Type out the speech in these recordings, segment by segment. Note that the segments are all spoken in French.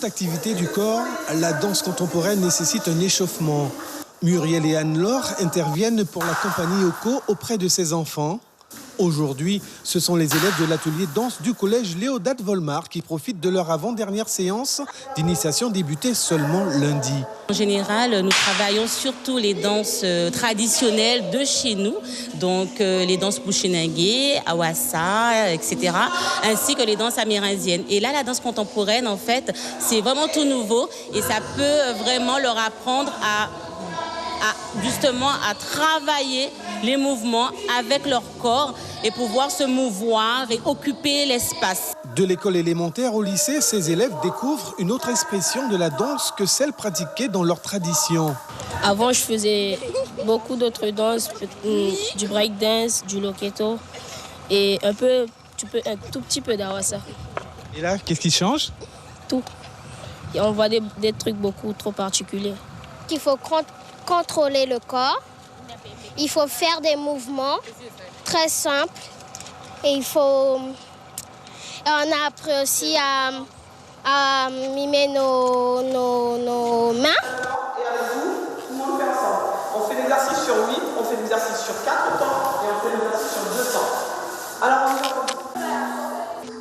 Activité du corps, la danse contemporaine nécessite un échauffement. Muriel et Anne-Laure interviennent pour la compagnie Oko auprès de ses enfants. Aujourd'hui, ce sont les élèves de l'atelier danse du collège Léodat Volmar qui profitent de leur avant-dernière séance d'initiation débutée seulement lundi. En général, nous travaillons surtout les danses traditionnelles de chez nous, donc les danses Bushinagé, Awassa, etc., ainsi que les danses amérindiennes. Et là, la danse contemporaine, en fait, c'est vraiment tout nouveau et ça peut vraiment leur apprendre justement à travailler les mouvements avec leur corps et pouvoir se mouvoir et occuper l'espace. De l'école élémentaire au lycée, ces élèves découvrent une autre expression de la danse que celle pratiquée dans leur tradition. Avant, je faisais beaucoup d'autres danses, du breakdance, du loketo et un tout petit peu d'awassa. Et là, qu'est-ce qui change? Tout. Et on voit des trucs beaucoup trop particuliers. Il faut contrôler le corps, il faut faire des mouvements très simples et on a appris aussi à mimer nos mains. Et avec vous, tout le monde fait ensemble. On fait l'exercice sur 8, on fait l'exercice sur 4 temps et on fait l'exercice sur 2 temps. Alors on y va.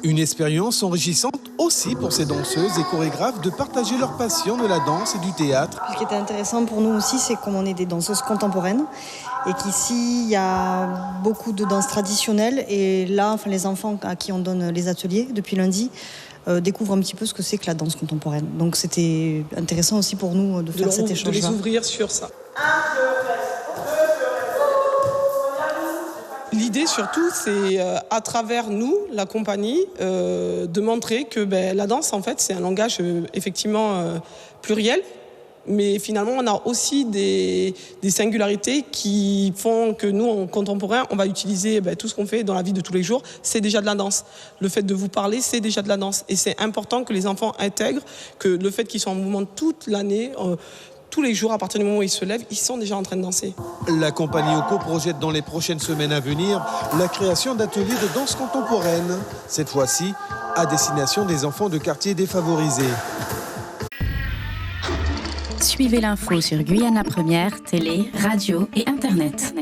Une expérience enrichissante aussi pour ces danseuses et chorégraphes de partager leur passion de la danse et du théâtre. Ce qui était intéressant pour nous aussi, c'est qu'on est des danseuses contemporaines et qu'ici, il y a beaucoup de danses traditionnelles. Et là, les enfants à qui on donne les ateliers depuis lundi découvrent un petit peu ce que c'est que la danse contemporaine. Donc c'était intéressant aussi pour nous de faire cet échange-là. De les ouvrir sur ça. L'idée surtout, c'est à travers nous, la compagnie, de montrer que la danse, en fait, c'est un langage effectivement pluriel. Mais finalement, on a aussi des singularités qui font que nous, en contemporain, on va utiliser tout ce qu'on fait dans la vie de tous les jours. C'est déjà de la danse. Le fait de vous parler, c'est déjà de la danse. Et c'est important que les enfants intègrent que le fait qu'ils soient en mouvement toute l'année, tous les jours, à partir du moment où ils se lèvent, ils sont déjà en train de danser. La compagnie Oko projette dans les prochaines semaines à venir la création d'ateliers de danse contemporaine, cette fois-ci à destination des enfants de quartiers défavorisés. Suivez l'info sur Guyana Première, télé, radio et Internet.